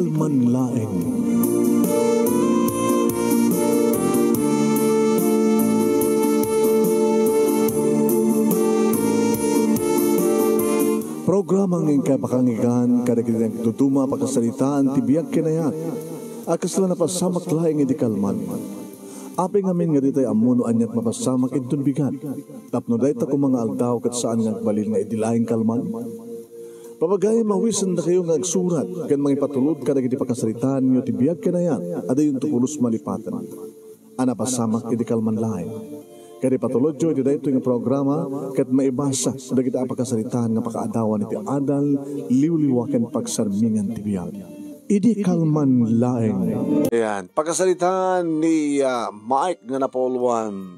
kalman laeng. Programang ingkay pakangigan, kadagitang tutuma pakasalitaan, tibiyag kinayat, akas lang napasamak laeng iti kalman. Aping amin nga ditay amuno anyat mapasamak itun bigat. Tapno dayta ko mga aldaw kat saan nga balil nga idilaing kalman. Papagay mawisan na kayo nga agsurat, kan mga ipatulod ka nagiti pakasalitaan nyo tibiyag kinayat, ada yung tukulos malipatan. Ana pasamak iti kalman laeng. Kaya patulod jo, iti dayto yung programa, kat maibasa, dagiti apakasalitaan nga pakaadawan iti adal, liwliwaken pagsarmingan tibiyag. Idi kalman laeng. Ayan, pagkasalitaan ni Mike nga napolwan,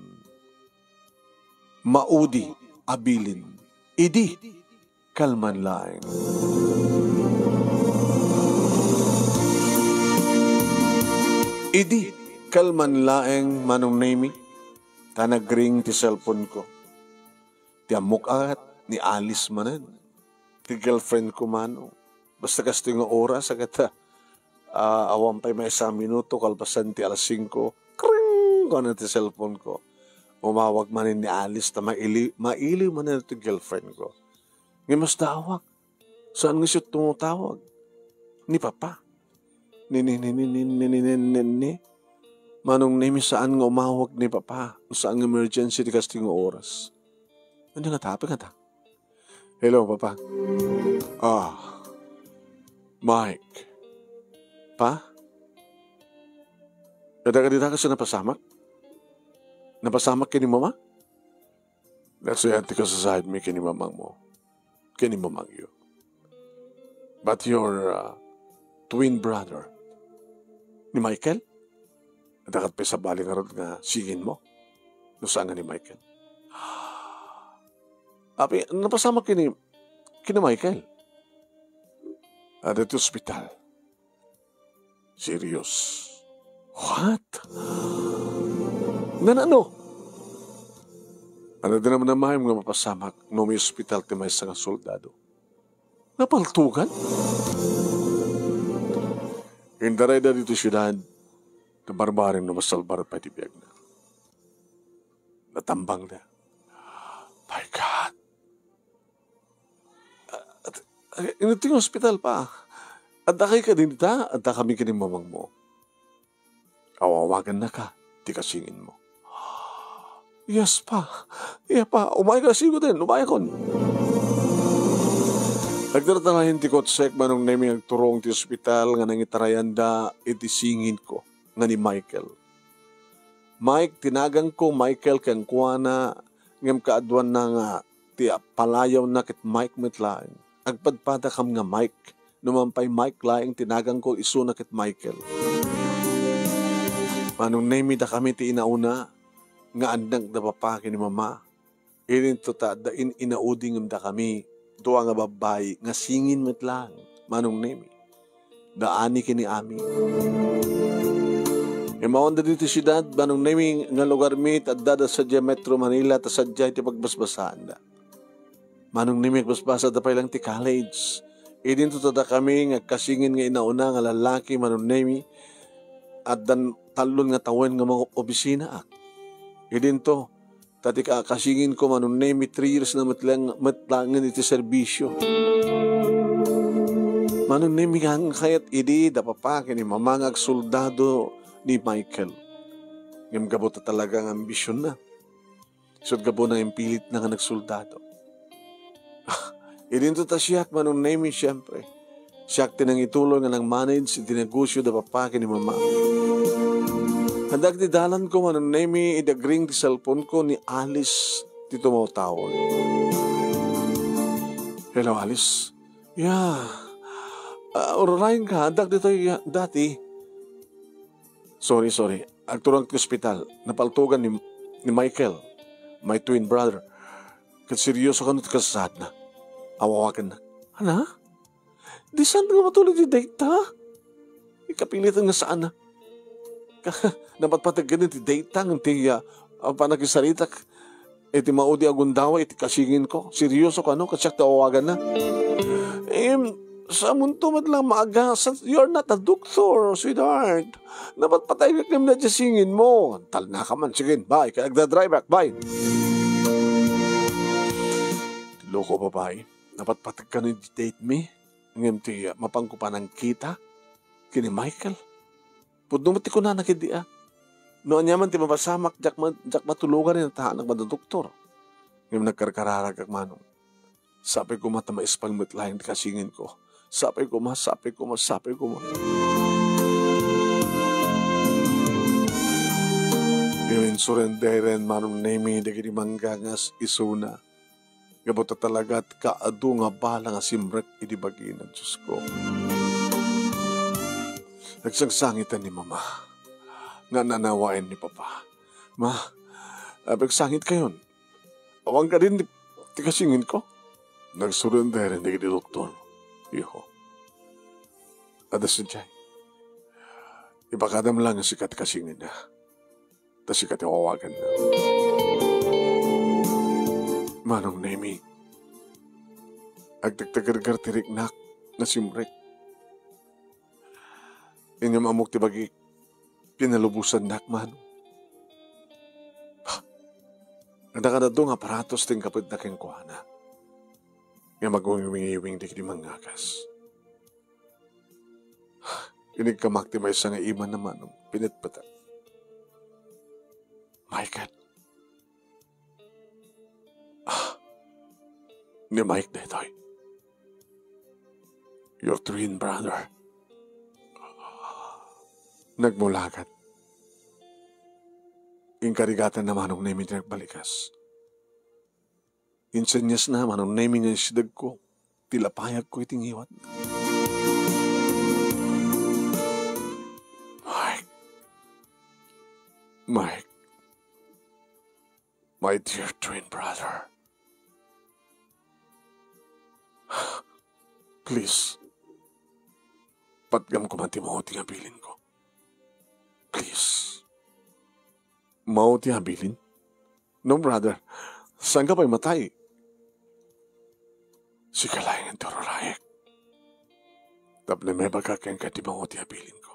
maudi, abilin. Idi kalman laeng. Idi kalman laeng manong name, tanagring ti cellphone ko. Ti amukat ni Alice manan, ti girlfriend ko mano. Basta kasto yung oras, agad awam pa'y may 1 minuto, kalpasan ti alas 5, kring, kung ti cellphone ko. Umawag manin ni Alice na mailiw manin ito girlfriend ko. Ngayon mas tawag. Saan nga siya tumutawag? Ni Papa. Ni. Manong name saan nga umawag ni Papa? Saan nga emergency di kasto yung oras? Ano nga tapos nga ta? Hello, Papa. Mike. Pa? Kada-kada ka sa napasamak? Napasamak kini mama? Nagsayati ka sa side me kini mamang mo. Kini mamang yo. But your twin brother, ni Michael? Nadakat pa sa baling arod nga sigin mo? Nusaan nga ni Michael? Api, napasamak kini Michael? At ito hospital. Serious. What? Ano? Ano din naman na mahim nga mapasamak no may hospital ti may isang soldado? Napaltugan? Hindaray na dito syudad na barbaring na masalbar pa tibiyag na. Natambang na. My God. Ito yung hospital pa. Adda kay ka din ta, adda kami kining mamang mo. Kawawagan na ka, di kasingin mo. Yes pa, iya pa, umay ka sigo din, umay kon. Nagdartanahin ti kotsek manong nemi nagturong ti ospital nga nangitarayanda iti singin ko, nga ni Michael. Mike, tinagang ko Michael kang kuwana, ngam kaadwan na nga, ti palayaw na kit Mike mitlaing. Agpadpada kam nga Mike, numampay Mike laing tinagang ko isunakit Michael. Manong name da kami ti inauna, nga andang da papaki ni mama. Irin to ta, da inauding da kami, doa nga babay, nga singin met lang. Manong name, da ani kini ami. Imawan da dito siyudad, manong name, nga lugar mit, at dada sa Metro Manila, ta sadya iti pagbasbasaan da. Manong name, basbasa da pa ilang ti college. Idin to tada kami nga kasingin nga inauna nga lalaki manunemi at dan talon nga tawen nga mga obisina ak. Idin to tati ka kasingin ko manunemi 3 years na matlangan iti serbisyo. Manunemi nga kayat idi da papa kini mamangag soldado ni Michael. Ngam gabot talaga ang ambisyon na. Sud gabo na impilit na nga nagsoldado. Idin to ta siyak manong name siyempre. Siyak tinang itulong nga nang manage iti negosyo da papaki ni mama. Handag di dalan ko manong name idagring ti cellphone ko ni Alice ti tumawtawon. Hello Alice. Yeah. Urarayin ka. Handag dito dati. Sorry. Agturang ti hospital. Napaltugan ni Michael. My twin brother. Seryoso ka nito kasasad na. Awawagan na. Ano? Di saan nga matulog yung data? Ikapilitan nga saan na? Napatpatag ganun ti data ng tiya panagisarita iti maudi agundawa iti kasingin ko. Seryoso ka no? Kasyak awawagan na. Sa mundo lang maaga, you're not a doctor, sweetheart. Dapat patay ka kim na singin mo. Tal na ka man, sige, bye. Kaya nagda-drive back, bye. Loko babae, dapat patag ka na date me. Ngayon ti, mapangko pa ng kita. Kini Michael. Pudumati ko na nakidia. Noon niya man ti mapasamak, jak matulugan rin ang tahan ng mga doktor. Ngayon nagkarkararag ak manong. Sabi ko mata maispalmit lang di kasingin ko. Sabi ko ma. Yung surrenderen manong name di kini manggangas isuna. Gabota talaga at kaado nga bala nga simrek idibagi ng Diyos ko. Nagsangsangitan ni Mama. Nga nanawain ni Papa. Ma, nagsangit kayon. Awang ka rin di kasingin ko. Nagsurrenderen di kini doktor. Iho. Ada sadyay. Ipakadam lang ang sikat kasingin na. Tas sikat iwawagan na. Manong Nemi. Agtagtagargar tiriknak na simrek. Inyong amok tibagi pinalubusan nak manong. Kada doon aparatos ting kapit na keng kuhana. Nga mag-uwing-iwing di kini mangakas. Inig kamakti may isang iman naman ng pinitpatan. Michael. Ni Mike detoy. Your twin brother. Nagmulagat. Inkarigatan naman ng namin nagbalikas. Insenyas naman ang namin niya sidag ko. Tilapayag ko itingiwat. Mike. My dear twin brother. Please. Patgam ko man ti mauti habilin ko. Please. Mauti habilin? No, brother. Saan ka pa'y matay? Si kalayan ang tororayek. Tapos may bagakang ka ti mauti habilin ko.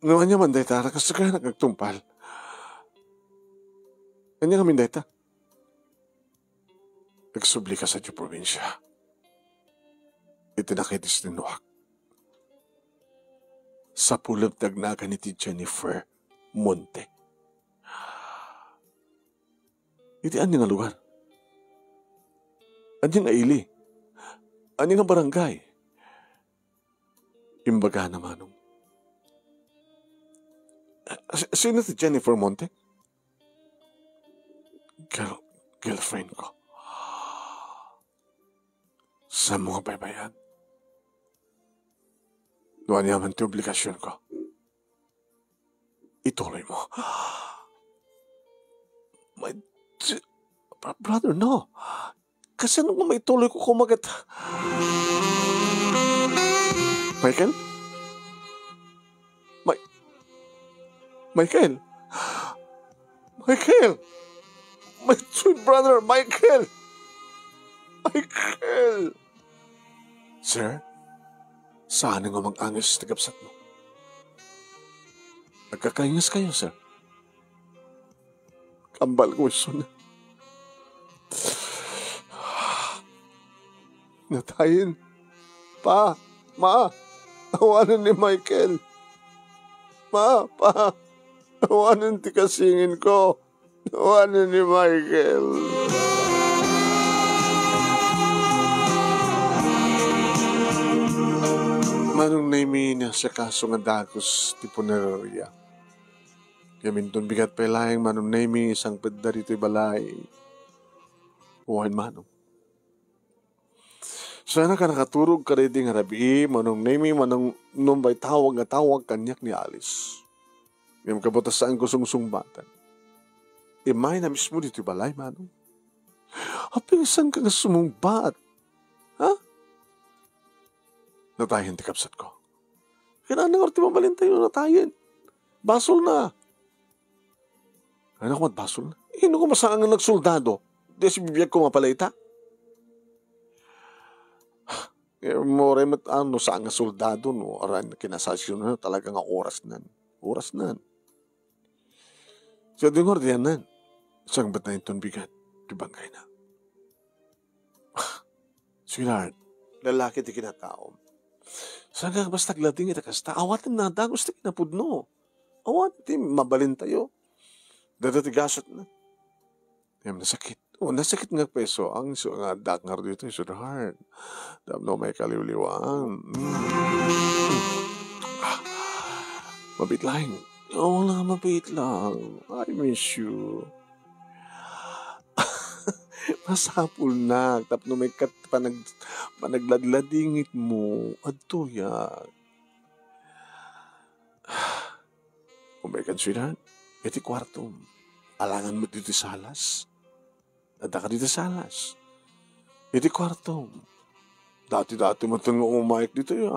Naman niya man dayta, nakasaka nagtumpal. Kanya kami dayta. Nagsubli ka sa diyo probinsya. Itinakidis ni Noak. Sa pulab dagnagan ni Jennifer Monte. Iti ani nga lugar. Ani nga ili. Ani nga barangay. Imbaga naman. Sino si Jennifer Monte? Girlfriend ko. Sa mga baybayan. Doon niya man iti obligasyon ko. Ituloy mo. My brother, no. Kasi nung maituloy ko kumagat. Michael? Michael? Michael! My twin brother, Michael! Michael! Sir, saan nga mag-angis tagapsat mo? Nagkakaingas kayo, sir. Kambal ko iso na. Natayin. Pa, ma, awanan ni Michael. Pa, awanan ti kasingin ko. Awanan ni Michael. Manong naimi niya sa kaso nga dagos ti punerarya. Kamintun bigat pa ilayang manong naimi isang pedda rito'y balay. Uwain manong. Sana ka nakaturog ka rin nga rabi, manong naimi manong numbay tawag kanyak ni Alice. Yung kabutasaan ko sungsungbatan. Imay na mismo dito'y balay manong. Apinsan ka nga sumungbat. Ha? Natayin ti kapsat ko. Kailangan nga orti mabalintay yung natayin. Basol na. Ano ko basol na? Ino ko masaan nga nagsoldado. Di si bibiyag ko mapalayta. More mat ano sa nga soldado no, aran kinasasyon na talaga nga oras nan. Oras nan. So dingor diyan nan. Sang bat na iton bigat. Dibangkay na. Sweetheart, lalaki ti kinataom. Sangga basta glating ita kasta, awatin na dagos ti kinapudno. Awatin ti mabalin tayo. Dadatigasat na. Yan, nasakit. Nasakit nga peso. Ang nga dakngar dito, sweetheart. Damno may kaliwliwaan. Mabit lang. Oo na, mabit lang. I miss you. Masapul na. Tapno may panagladladingit mo. Adto yan. Kumbakan, sweetheart. Iti kwarto. Alangan mo dito salas. Ada ka dito salas. Iti kwarto. Dati-dati mo itong umayik dito ya.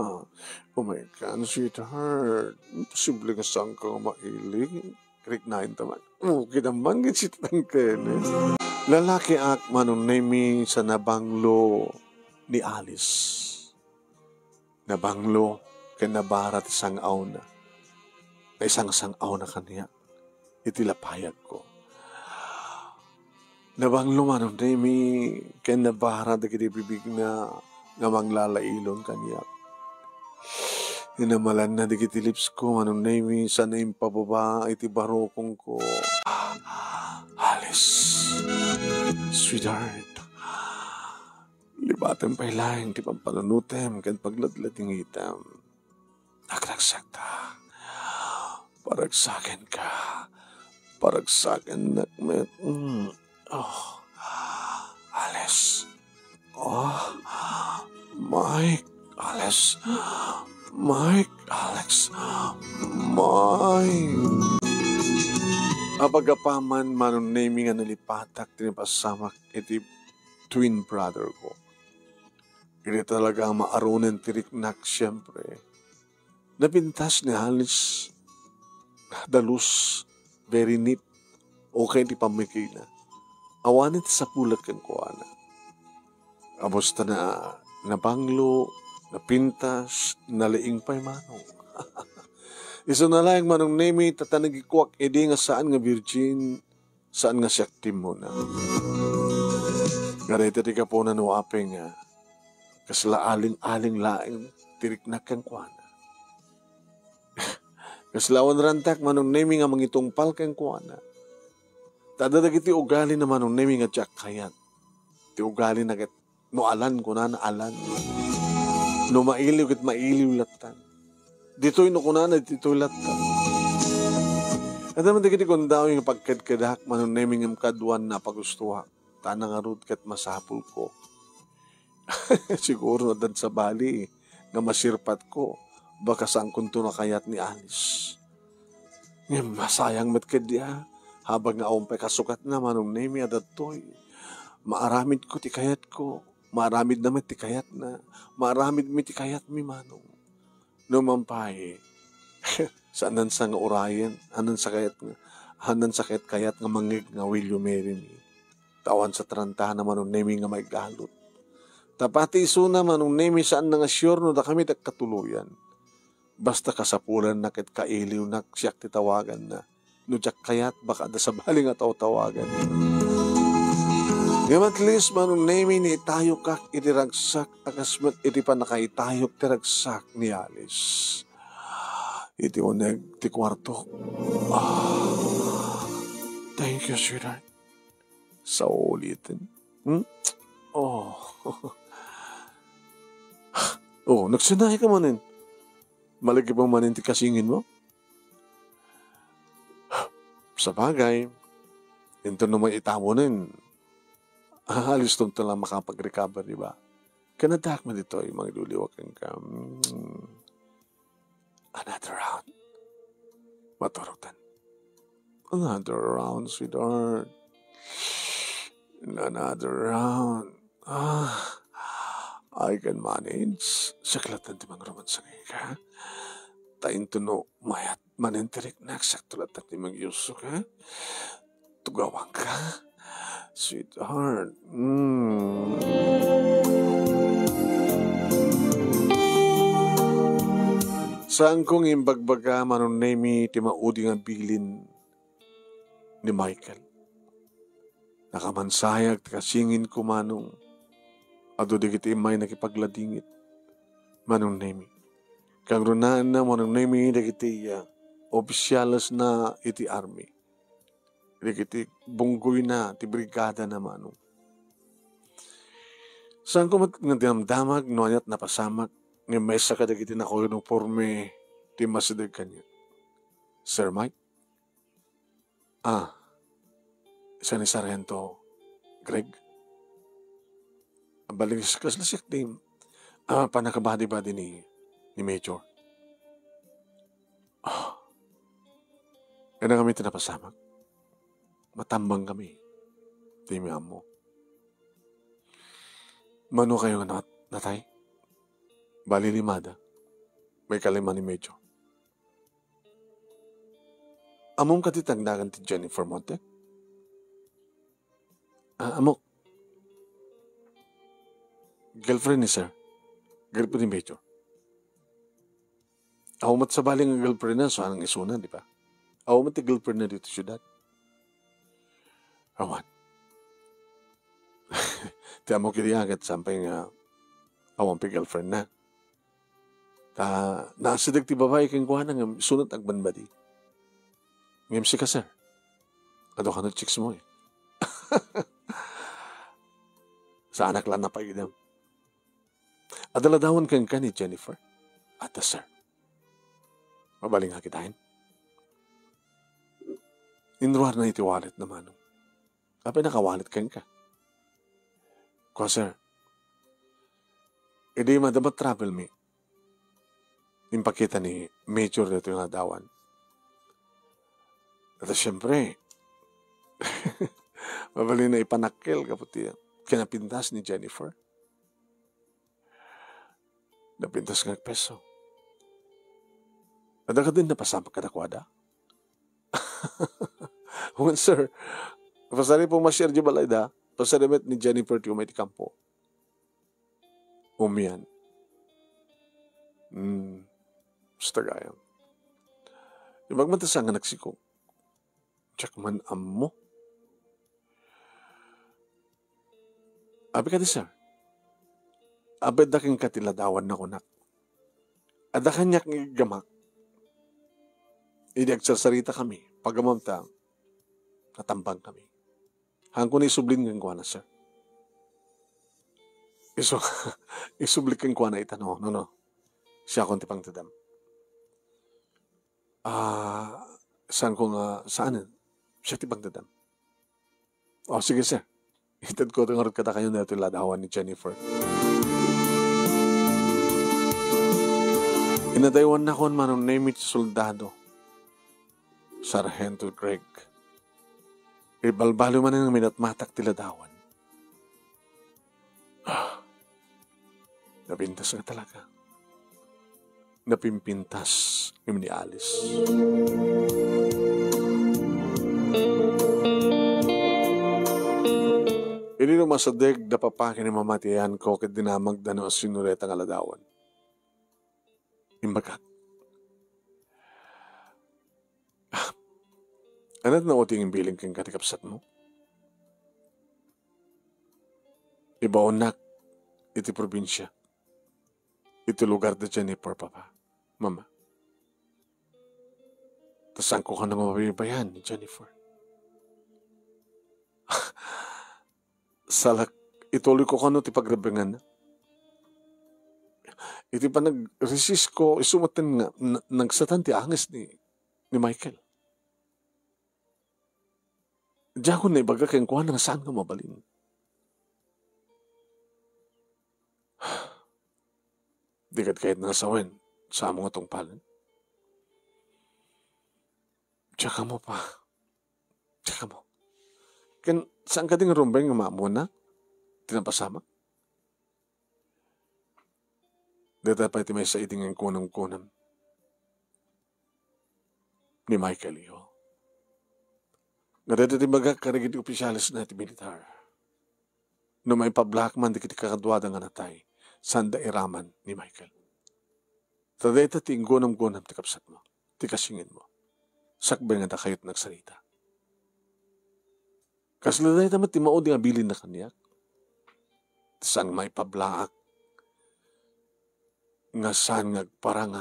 Kumbakan, sweetheart. Imposible ka saan ka mailig. Krik na yun taman. Kinamang gitsitang kene. Lalaki ak manong nami sa nabanglo ni Alice. Nabanglo kay nabarat isang aw na. Na isang aw na kaniya. Itilapayag ko. Nabanglo manong nami kay nabarat na kinibibig na namang lalailon kaniya. Inamalan na digitilips ko manong nami sa naim pababa iti barokong ko. Alice. Sweetheart, libaten pa'y laing ti pampanunutem kan pagladlading itam. Nagragsak ta. Paragsakin ka. Paragsakin nakmet. Oh, Alice. Oh, Mike. Alice. Mike. Alex. Mike. Apagapaman manon naming nga nalipatak tinipasamak iti twin brother ko. Kaya talaga maarunan tiriknak siyempre. Napintas ni Alice dalus very neat. Okay ti pamikay na. Awanit sa pulat kang kuana. Amosta na nabanglo, napintas, nalaing pa'y manong. Isa na lang manong name tatanagikuak edi nga saan nga virgin, saan nga siyaktim mo na. Garita di ka po nanuapeng nga, kasla aling-aling laing tiriknak kang kuana. Kaslawan rantak manong name nga mangitungpal kang kuana. Tadadag iti ugali na manong name nga tiyak kayat. Ti ugali na kat no alan ko na alan. No mailiw kat mailiw latan. Dito'y nukunan at dito'y latan. At naman dikiti kung daw yung pagkadkadak manong naming ang kadwan na pagustuha. Tanang arud kat masapul ko. Siguro na dan sa bali nga masirpat ko. Baka saan kunto na kayat ni Alice. Ngayon masayang matkadya. Habang nga umpay kasukat na manong naming adatoy. Maaramid ko ti kayat ko. Maaramid naman ti kayat na. Maaramid mi ti kayat mi manong. Numampay, saan sa nga urayan, hanan sa kayat nga mangig nga will you marry me. Tawan sa tranta naman nung nemi nga may galot. Tapati iso naman nung nemi saan nga sure no da kami katuluyan. Basta kasapulan na kit kailiw na siyak titawagan na. No jak kayat baka da sa baling at tawagan. Ngayon at least manong nemi ni itayok kak itiragsak akasmat iti pa nakaitayok tiragsak ni Alice. Iti uneg ti kwarto. Thank you, sweetheart. Sa ulitin. Oh. Oh, nagsinay ka manin. Malagi bang manin ti kasingin mo? Sa bagay, ito naman itamonin. Halos doon lang makapag-recover, di ba? Kanadak mo dito, yung mga duliwag ka. Another round. Maturutan. Another round, sweetheart. Another round. I can manage. Saklatan di mga romansa ngayon ka. Tayin tuno, mayat manentirik na. Saklatan di mga yusok, ha? Tugawang ka. Sweetheart. Saan kong imbagbaga manon nemi ti maudi nga bilin ni Michael. Nakamansayag ti kasingin ko manong ado di kiti may nakipagladingit manon nemi. Kang runaan na manon nemi di kiti opisyalas na iti army. Di kiti bunggoy na ti brigada na manong. Saan ko nga dinamdamag no anyat napasamak ng mesa ka dagiti na ko uniforme ti masidag kanya. Sir Mike? Isa ni Sargento Greg? Balis kaslasik di panakabadi-badi ni Major. Kaya kami tinapasamak. Matambang kami. Di mi amo. Mano kayo natay? Bali limada. May kalima ni Medyo. Among katitagdagan ti Jennifer Monte? Amok. Girlfriend ni sir. Girlfriend ni Medyo. Ako mat sa baling ang girlfriend na, so anong isuna, di ba? Ako mat ti girlfriend na dito syudad. Awan. Ti amok kiri agad sampay nga awan pi girlfriend na. Nasidag ti babae kang kuha nga sunod agbanbadi. Ngayon si ka, sir. Ado ka na chicks mo eh. Sa anak lang na pagidam. Adaladawan kang ka ni Jennifer. Ata, sir. Mabaling hakitain. Inruar na iti wallet naman. Apay nakawalet kang ka. Kwa, sir. Hindi madabat travel me. Impakita ni Major dito yung adawan. At siyempre, mabali na ipanakil kaputi kinapintas ni Jennifer. Napintas ng peso. Ada ka din napasama ka na kwada? Huwag sir, pasari po masyar di balay da, pasarimet ni Jennifer tiyo may di kampo. Umiyan. Basta gayam. Yung magmatasang nga nagsiko. Tsak man amo. Abi ka di sir. Abi daking katiladawan na kunak. Ada kanyak ng gamak. Idi agsarsarita kami. Pagamamta, natambang kami. Hangko ni sublin ng kuwana sir. Isublik ng kuwana ita no. Siya akong tipang tadam. Saan ko nga, saan? Siya tipang tadam. Sige sir. Itad ko itong kata kayo na ito ladawan ni Jennifer. Inadaywan na ko manong name it soldado. Sargento Greg. Ibalbalo man ang minatmatak tiladawan. Napintas nga talaga. Napimpintas yung ni Alice. Ini no masadeg da papakin ni mamatiyan ko ket dinamag dano as sinureta nga ladawan. Imbagat. Anat na uting imbiling kang katikapsat mo? Ibaonak iti probinsya. Iti lugar da Jennifer, papa. Mama. Tasang ko ka na mababayan ni Jennifer. Salak, ituloy ko kano ti pagrabangan na. Iti pa nag-resist ko, isumatan nga, nagsatan ti angis ni Michael. Diyan ko na ibaga kayong kuha na saan ka mabalin. Dikat kahit nasawin sa among atong palan. Tsaka mo pa. Tsaka mo. Saan ka din rumbay nga maamo na? Tinapasama? Dito pa iti may sa iting ang kunang-kunang ni Michael iyo. Nga dito tibaga karigit opisyalis na iti militar. No may pa-black man di kiti kakadwada nga natay sanda iraman ni Michael. Sa dayta ti inggonam-gonam ti kapsat mo, ti kasingin mo. Sakbay nga da kayo't nagsalita. Kasla dayta mo ti maudi nga bilin na kaniyak. Sang may pablaak. Nga saan nga parang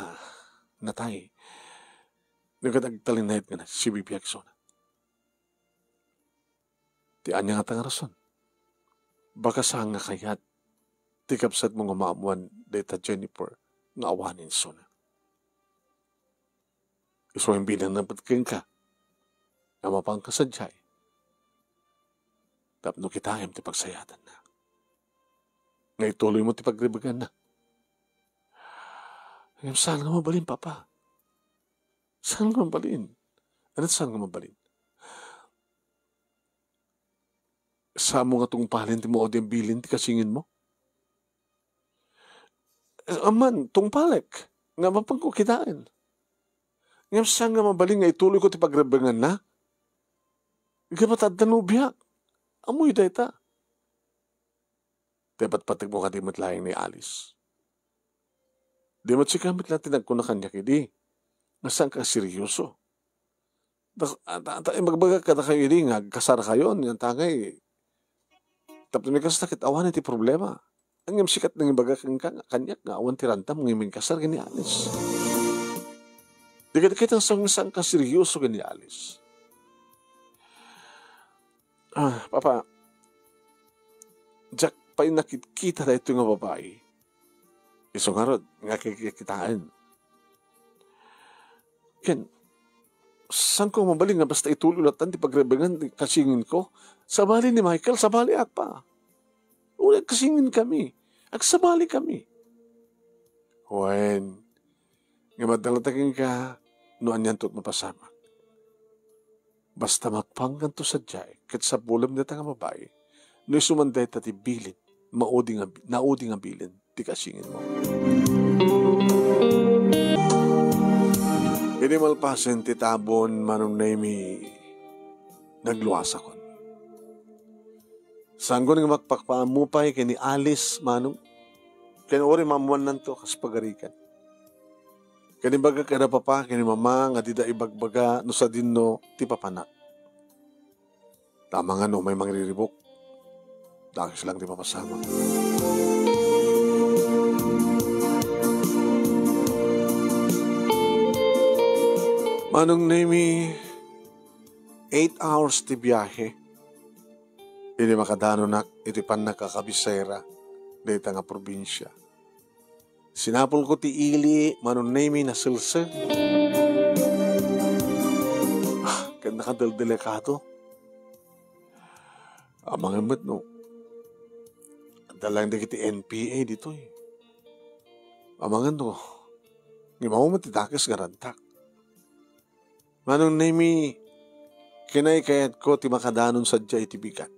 natay. Nagkatagtalinahit nga na si Bibi Aksona. Ti anya nga tanga rason. Baka saan nga kayat ti kapsat mo nga maamuan dayta Jennifer nga awanin sona. Iso yung bilang napatkin ka na mapang kasadyay. Tapno kita ti pagsayatan na. Nga ituloy mo ti pagribagan na. Ngayon, saan nga mabalin, Papa? Saan nga mabalin? Ano saan nga mabalin? Saan mo nga itong palin ti mo o di bilin ti kasingin mo? Aman, itong palek. Nga mapagkukitaan. Ngayon, saan nga mabalin nga ituloy ko ti pagribagan na? Ikamatad na nubiyak. Amoy dayta. Dapat patig mo ka di matlayang ni Alice. Di mat si kamit natin nagkunakan niya kidi. Nasaan ka seryoso? Magbaga ka na kayo di nga, kasara kayo, yung tangay. Tapos may kasakit, awan iti problema. Ang yung sikat ng ibaga kanyak nga, awan tirantam, ng iming kasar gani Alice. Di ka kitang saan ka seryoso gani Alice. Papa, Jack, pa nakikita na ito nga babae. Iso nga rod, nga kikitaan. Ken, saan ko mabaling nga basta ituloy latan di pagrebengan kasingin ko? Sabali ni Michael, sabali ak pa. Ulit kasingin kami. Ak sabali kami. When, nga madalatagin ka, noan yan to't mapasama. Basta magpanggan to sa jay, kat sa bulam na nga babae, no isumanday tati bilin, naudi nga bilin, di kasingin mo. Hindi malpasen ti tabon manong naimi nagluwas ako. Saan ko nga magpakpaamupay kini Alice manong, kaya ori mamuan nanto kas pagarikan. Kani baga kada papa, kani mama, nga dida ibagbaga, no sa dinno, ti papanak. Tama nga no, may mangriribok. Dahil silang di mapasama. Manong nami, 8 hours ti biyahe. Hindi makadano nak, iti pan nakakabisera, dito nga probinsya. Sinapol ko ti ili, manong nami na silse. Kaya nakadaldelikado. Amang emet no. Dalang di kiti NPA dito eh. Amangan no. Ngimaw mo titakas garantak. Manong nami, kinay kayat ko ti makadanon sadya iti bigat.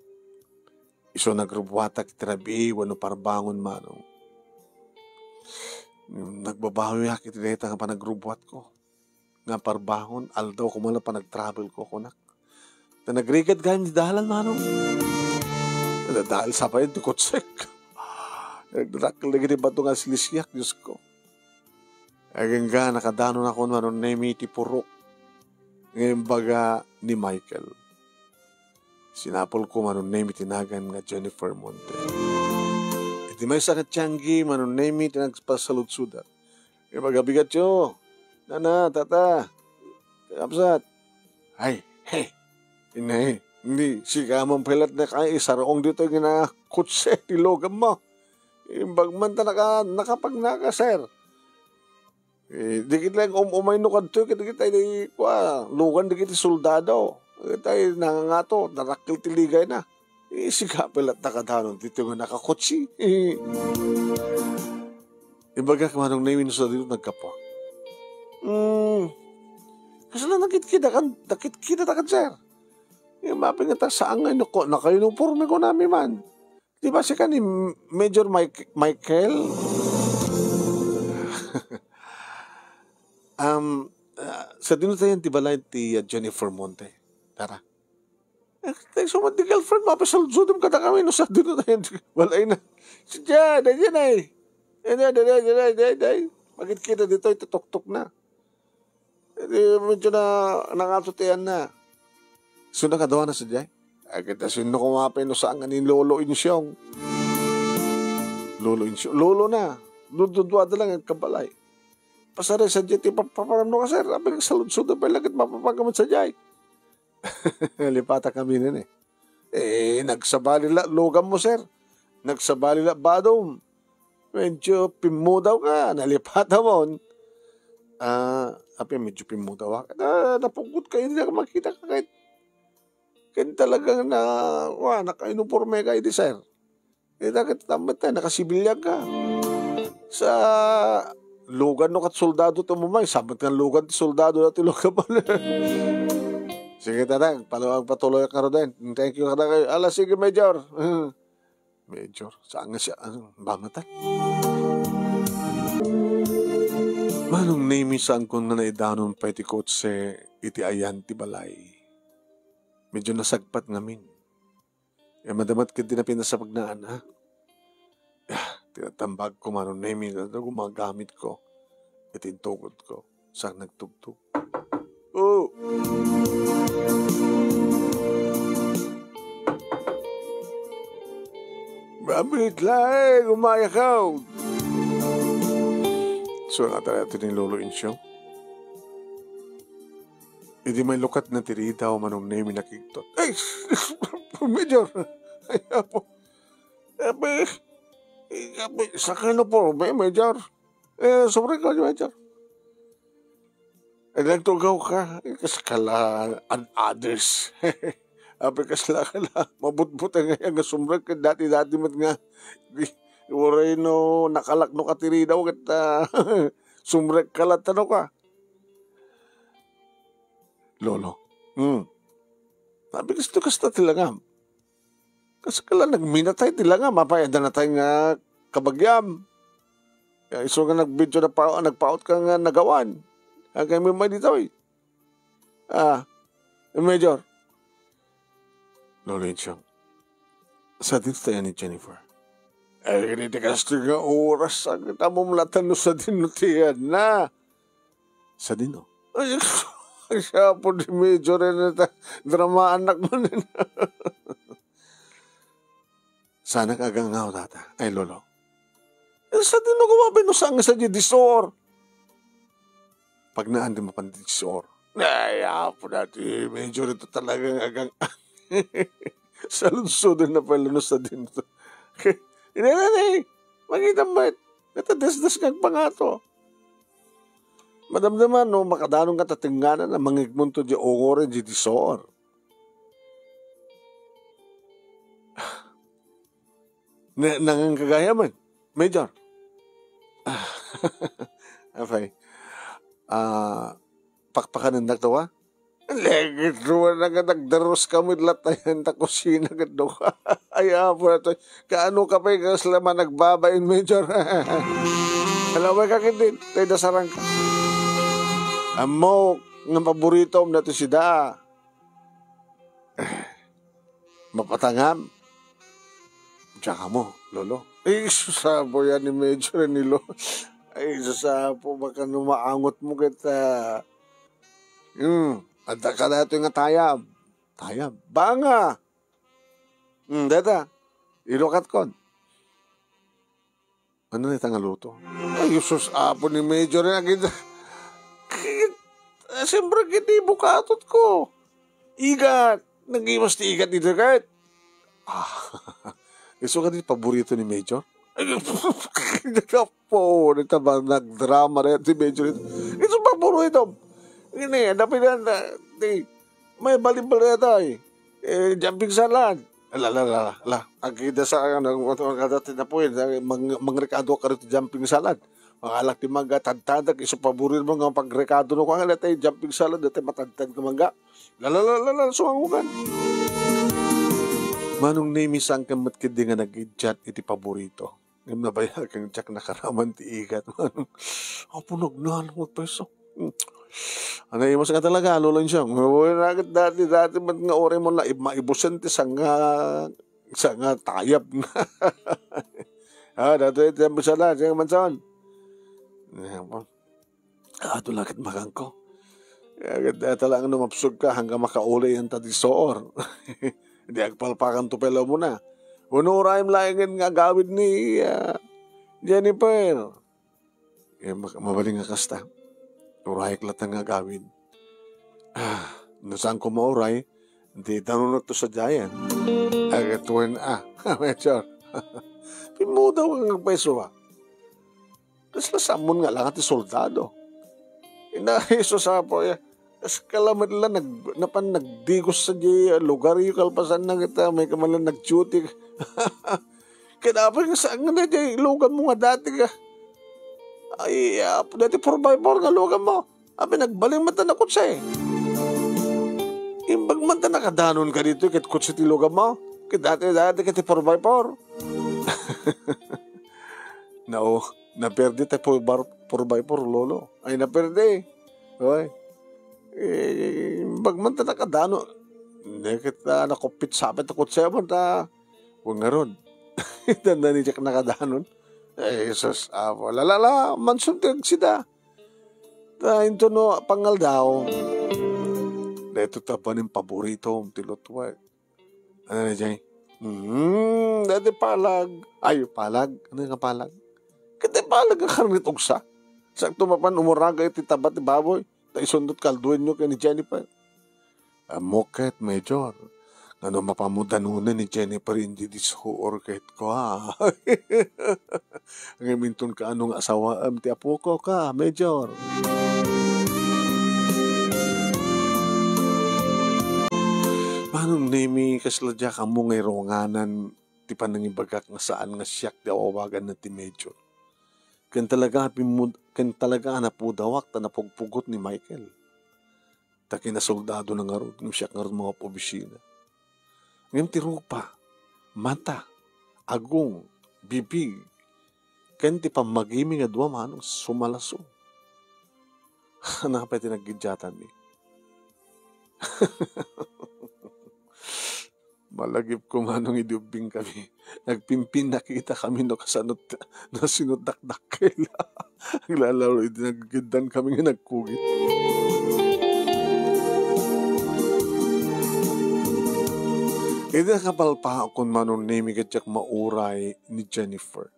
Iso nagrubwatak itirabi, wano parbangon manong. Nagbabawi iti deta nga panagrubwat ko. Nga parbangon, aldaw kumala pa nag-travel ko kunak. Na nagrigad ganyan di dahalan manong. Dahil sa pa yun, tukotsek. Nagdrakal na gini ba ito nga silisyak, Diyos ko. Aging nga, nakadanon ako naman nemi ti purok. Ngayon baga ni Michael. Sinapol ko manon nemi tinagan nga Jennifer Monte. Iti may sakit tiyanggi, manon nemi tinagpasalutsuda. Ngayon baga bigat yo. Nana, tata. Kapsat. Ay, hey. Inay. Hindi, si kamang pelat na kaya isaraong dito yung ginakutse, tilogam mo. Imbagman ta nakapagnaka, sir. Dikit lang umay no kanto, dikit tayo lugan dikit soldado. Tayo nangangato, narakil tiligay na. Si kapelat nakadanon dito yung nakakutsi. Imbaga kamanong naiwin sa dito nagkapwa. Kasi lang nakit-kita kan, sir. Yung mapin nga ta saan nga naka-uniforme ko namin man. Di ba siya ka ni Major Michael? Sa dino tayo yung tibalay ti Jennifer Monte. Tara. Tayo sumad ni girlfriend, mapasaludsudim ka na kami. No, sa dino tayo. Walay na. Si Jan, dyan ay. Pagit kita dito, itutok-tok na. Medyo na nangatutian na. So nakadawa na sa jay. Ay kita sino kumapin no saan nga ni Lolo Insyong. Lolo na. Dududwada lang ang kabalay. Pasara sa jay, paparamno ka sir. Abi nagsalud-sud na pa lagit mapapagaman sa jay. Lipata kami nun nagsabalila, lugam mo sir. Nagsabalila, badom. Medyo pimo daw ka, nalipata mo. Medyo pimo daw ka. Napugod ka, hindi ka makita ka kahit talagang naka-uniforme ka, hindi sir. Bakit tamat tayo, nakasibilyag ka. Sa lugan no kat soldado ito mo may, sabat nga lugan ti soldado na ti lugan mo. Sige tanang, patuloy ka rin. Thank you ka na kayo. Sige, Major. Major, saan nga siya? Bangatan? Manong name saan ko na naidanon pa iti kotse iti ayan ti balay. Medyo nasagpat ngamin. Madamat ka din na pinasapagnaan, ha? Tinatambag ko manong name na gumagamit ko. Iti tugod ko. Saan nagtugtog? Oh! Bamit lang, umayakaw. So, natala ito ni Lolo Insyong. Hindi may lukat na tirita o manong name nakiktot. Ay, Major. Ay, apo. Sa kano po, Major. Sobre ka, Major. Ay, nagtugaw ka. Kaskala and others. Ape kasla mabutbut nga nga sumrag ka dati-dati mat nga uray no nakalak no katiri daw kat sumrag kalat ano ka Lolo. Sabi gusto tilangam kasi kala nagminatay tilangam mapayada na tayo nga kabagyam iso nga nagbidyo na nagpaot ka nga nagawan hanggang may dito Major Lolo Insyong, sa din tayo ni Jennifer. Ay, hindi ka nga oras ang tamumlatan no sa dinutian na. Sa din, no? Ay, siya po di medyo rin na drama anak mo na. Sana kagangaw tata. Ay, Lolo. Sa din, no, kumabay no saan nga sa disor. Pag naan di mapandisor. Ay, po dati, medyo rin talagang agang salud-sudan na pala no sa din to. Inanay, makita mo, natadesdas kang pangato. Madamdaman, no, makadanong ka tatinganan na mangigmunto di ongore di disor. Nangang kagaya man, Major. Okay. Pakpakan ng nagtawa? Legit ruwan na nga nagdaros kami latayan ta kusina ka do. Ay, po na to. Kaano ka pa yung kaslama nagbabain, Major? Alam mo ka hindi, tayo dasarang ka. Amo, ng paborito na to si Da. Mapatangam. Tsaka mo, Lolo. Ay, susabo yan ni Major ni Lolo. Ay, susabo, baka numaangot mo kita. Ada ka na ito nga tayab. Tayab? Banga! Dada, ilokat kon. Ano na itang luto? Ay, sus, apo ni Major na kita. Siyempre, kita bukatot ko. Igat. Nag-iwas ti igat dito kahit. Iso ka din paborito ni Major? Ay, po, nagdrama na si Major. Ito paborito. Ini, dapat na, may balibal na tayo. Jumping salad. Agida sa dati na po mangrekado ka rito jumping salad. Makalak ti mangga, tadtadag, iso paborito mo nga pagrekado no ko nga tayo jumping salad, dati matadtad ka mangga. Suwangukan. Manong namisang kamat kidi nga nag-ijat iti paborito. Ngayon nabayag kang tsak nakaraman ti igat. Manong, punog na alam mo peso. Ano yung mas ka talaga, Lolo Insyong. Dati, ba't nga ore mo na maibusan ti sa nga tayab na. Dati, tempo sa lahat, siya mansaon. Ato lakit makang ko. Agad talang numapsog ka hanggang makaulay ang tadisoor. Hindi agpalpakan tupelo mo na. Unurayim laingin nga gawid ni Jennifer. Mabaling nga kasta. Urayik lahat nga gawid. Nasaan ko mauray, hindi tanunod to sa giant. Agatuin medyo. Pimudaw ang peso Tapos nasamon nga lang at soldado. Inahiso sa po As kalamad lang, nagdigos sa lugar yung kalpasan na kita, may kamalan nag-duty. Kaya dapat nga saan nga na lugan mo nga dati ka. Ay, dati 4x4 nga lugan mo. Abi, nagbaling mata na kutsa Imbag mata nakadanon ka dito, kaya kutsa ti lugan mo. Kaya dati kaya 4x4. Naperde tayo 4x4, lolo. Ay, naperde. Okay. Bagman ta nakadano. Hindi kita nakupit sapit ako sa mo ta. Huwag nga ron. Tanda ni Jack nakadanon. Jesus, lalala, mansuntig sida. Ito no, pangal daw. Dito tapan yung paborito, tilotwa. Ano na dyan? Dati palag. Ay, palag. Ano yung palag? Kaya palag ang karnitog sa. Sakto mapan umuraga iti tabat ni baboy. Taisundot kalduin nyo kay ni Jennifer. Moket, Major. Ano mapamudanunan ni Jennifer hindi disuor kahit ko Ang imintun ka anong asawa ti apo ko ka, Major. Manong nemi kasladya ka mo ngay ronganan ti panangibagak nga saan nga siyak di awawagan na ti Major. Kan talaga napudawak ta napugpugot ni Michael. Ta kinasoldado na nga ron, ng siyak nga ron mga pobisina. Ngayon tirupa, mata, agong, bibig, kan ti pamagimi nga duwa manong sumalaso. Hanapay tinaggidyatan ni. Malagip ko manong idubing kami. Nagpimpin nakita kami no kasanot na sinudakdak kaila. Ang lalaro, naggidan kami nga nagkugit. Ito nakapalpa akong manong name katyak mauray ni Jennifer.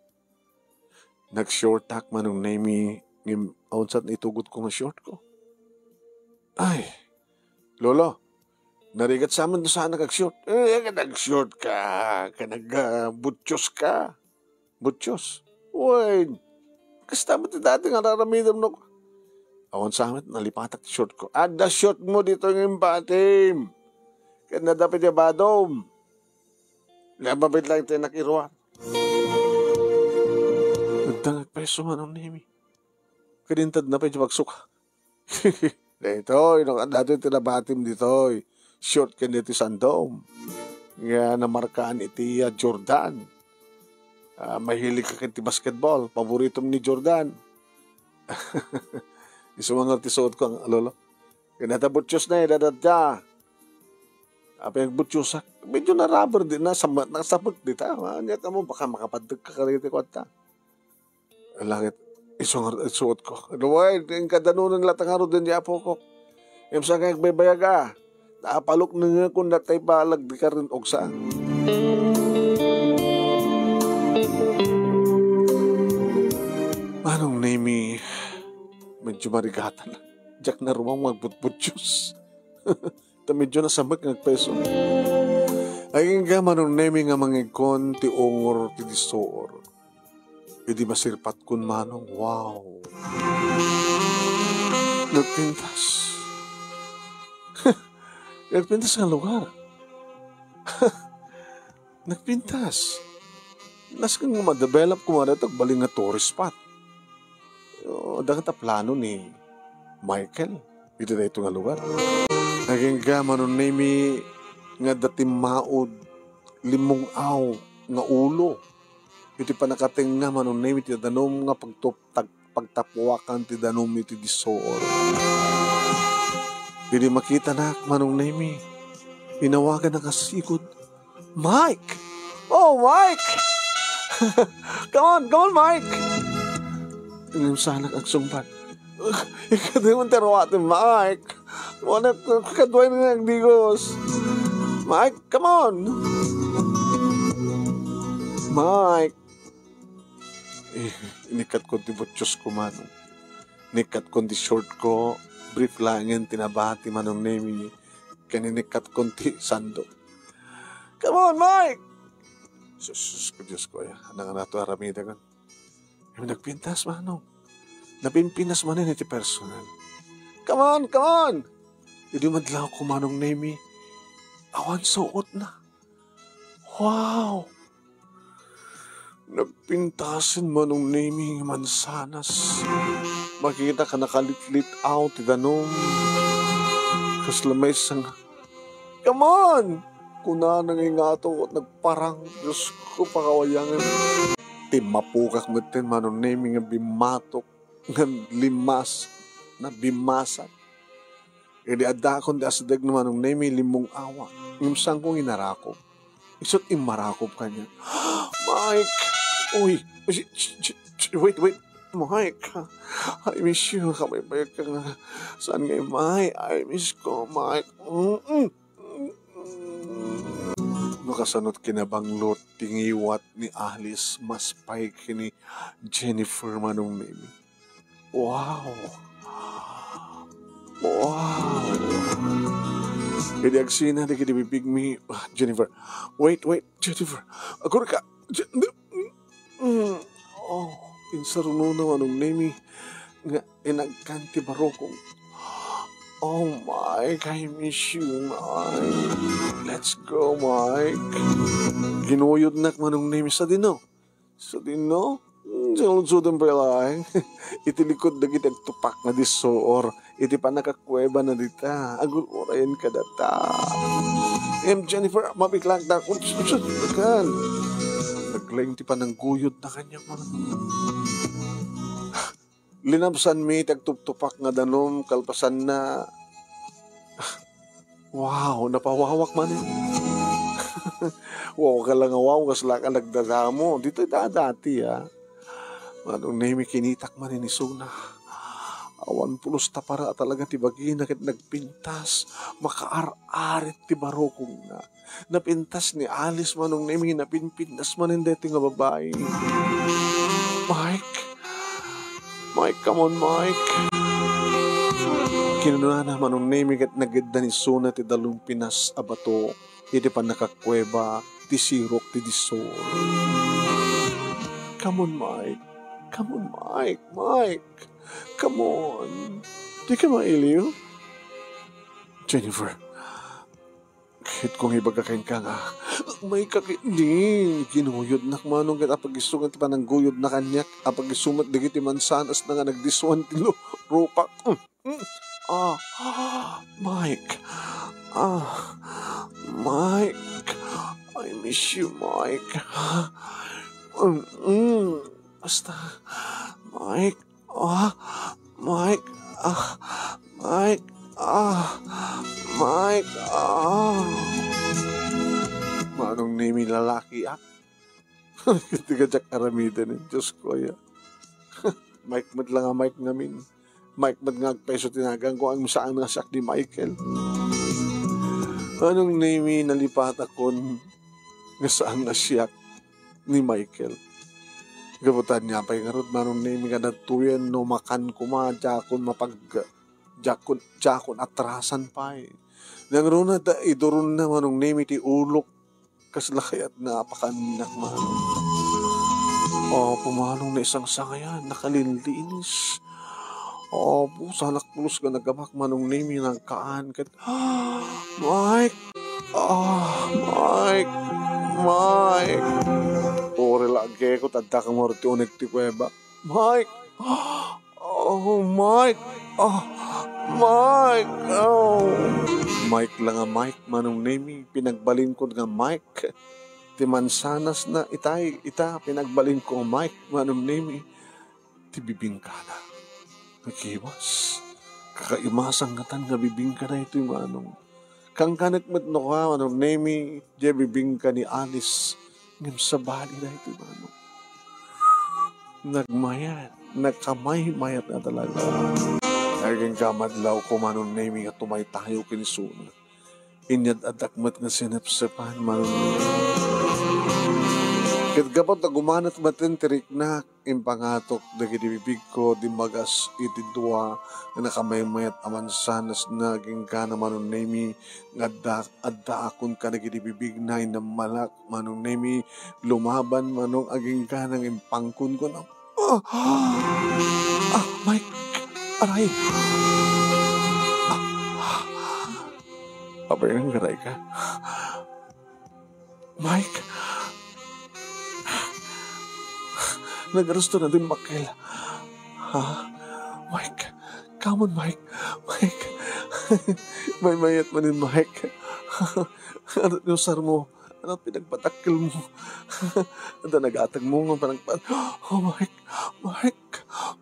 Nag-short tack manong name outsat na itugot ko nga short ko. Ay, Lolo, narigat sa amin doon saan nag-short. Nag-short ka, nag-butchos ka. Butchos? Uy, kasta mo dati nga raramidam no. Awan sa amin, nalipatak short ko. Ada short mo dito ng batim. Kaya na dapat yung badom. Lababit lang tayo nakiruan. Nagdangag peso manong nimi. Kadintad na pa yung magsuka. Dito, dato yung tinabatim dito. Short ka dito sa dome. Nga namarkaan iti Jordan. Mahilig ka kiti basketball. Paboritong ni Jordan. Isumang artisod ko ang lolo. Kinatabutsyos na dadadya. Apa yung butsyos medyo na rubber din. Nasabot dito. Anyat mo baka makapadag ka kariti ko ata. Langit. Isumang artisod ko. Anyway, yung kadanunan latang haro din niya po ko. Yung sa kaya baybayaga. Napalok na nga kung natay balag di ka rin ogsa. Manong name medyo marigatan na. Diyak na rumang magbutbutsyos. Ta medyo nasamag nagpeso. Ay nga manong name nga mangikon ti ongor ti disoor. Idi masirpat kun manong. Wow. Nagpintas. Nagpintas ng lugar. Nagpintas. Nas kang ma-develop kung ano ito, baling nga tourist spot. Dagat na plano ni Michael. Ito na ito nga lugar. Naging gama nun nami nga dati maod, limong aw, nga ulo. Ito pa nakating nga manun nami ti danom nga pagtapuakan ti danom iti disoor. Hindi makita na manong nami. Inawagan na kasikod. Mike! Oh, Mike! Come on, Mike! Ngam sana ang sumbat. Ikadimon terwate, Mike. Wala kadway na ng digos. Mike, come on. Mike. Inikat ko di butchos ko manong. Nikat ko di short ko. Brief lang yan tinabati manong name. Kaninikat ko di sando. Come on, Mike. Sus ko Diyos ko. Anang nato aramida kan. Yung nagpintas manong. Napimpinas man iti personal. Come on, come on. Hindi madlaw ko manong name. Awan suot na. Wow. Nagpintasin manong name mansanas. Makikita ka nakalit-lit out idanom. Kaslamay sang. Come on. Kuna nangingato at nagparang. Diyos ko pakawayangan. Timapukak mo din manong name nga bimatok. Ng limas na bimasak. Ili adakon di asadag naman ng name limong awa. Imsang kong inarakop. Isot imarakop kanya. Mike! Uy! Wait! Mike! I miss you. Kabaybayag ka nga. Saan ngayon, Mike? I miss ko, Mike. Nakasanot kinabanglot, tingiwat ni Alice, mas pay kini Jennifer manong name. Wow! Jadi aksina di kita bibig mi Jennifer. Wait, Jennifer. Ako ka. Oh, insaruno na anong name nga inagkanti barokong. Oh, Mike, I miss you, Mike. Let's go, Mike. Ginuyod na manong name sa dino. Salunsudan pa lang. Itilikod na kita tupak na disoor. Iti pa nakakweba na dita. Agul orayan ka data. Jennifer, mabiglang na kung kan. Naglaing ti pa ng guyod na kanya man. Linabsan mi tagtuptupak nga danom kalpasan na. Wow, napawawak man eh. Wow ka lang wow, kasla ka nagdadamo. Dito dati ha. Manong name kinitak man ni Suna. Awan pulos ta para talaga ti bagi na kit nagpintas. Makaar-arit ti barokong na. Napintas ni Alice manong name napinpintas man hindi ti nga babae. Mike, come on, Mike. Kinuna manong name kat nagidda ni Suna ti dalong pinas abato. Iti pa nakakweba ti sirok ti disol. Come on, Mike. Come on. Di ka mailiw? Jennifer, kahit kong ibagakain ka nga, may kakinding ginuyod na manong kita pag-isungan ti panangguyod na kanyak, apag-isumat di kiti mansanas na nga nagdisuan ti rupak. Mike. Mike. I miss you, Mike. Basta, Mike, Mike, Manong name lalaki Tiga-jak aramidan ng Diyos ko ya. Mike mat lang nga Mike namin. Mike mat nga peso tinagang ko ang saan nga sak ni Michael. Anong name nalipat akon nga saan nga siyak ni Michael. Gabutan niya pa yung arod manong name nga natuyan no makan kuma jakon jakon atrasan pa eh. Nang runa da idurun na manong name iti ulok kaslakayat na apakanak manong. Pumanong na isang sangayan nakalilinis. Salak pulos ka nagamak manong name yung nagkaan kat. Mike! Mike! Ore lagi ko tanda ka mo rito unig ti kuweba. Mike! Mike! Mike! Mike lang nga Mike manong name pinagbalin ko nga Mike. Ti mansanas na ita pinagbalin ko nga Mike manong name ti bibingkana. Nakiwas. Kakaimasang ngatan nga bibingka na ito yung manong. Kang kanagmat no ka manong name di bibingka ni Alice. Ngam sa bali na ito manong. nagmayat, nagkamay-mayat na talaga. Naging kamadlaw ko manon name nga tumay tayo kinisuna. Inyad adakmat nga sinapsapan manon name. Ket gapot na gumanat matin tirik na impangatok dagiti bibig ko di magas iti dua nga nakamay-mayat aman sanas naging ka na manon name nga adda akon ka dagiti bibig na inamalak manon name lumaban manong aging ka nang impangkon ko na Mike, aray. Apa yang gerai ka? Mike. Nagarusto na din makil. Mike. Come on, Mike. Mike. May mayat man din, Mike. Ano nusar mo? Ano pinagpatakil mo? Ano nagatag mo nga parang Mike. Mike.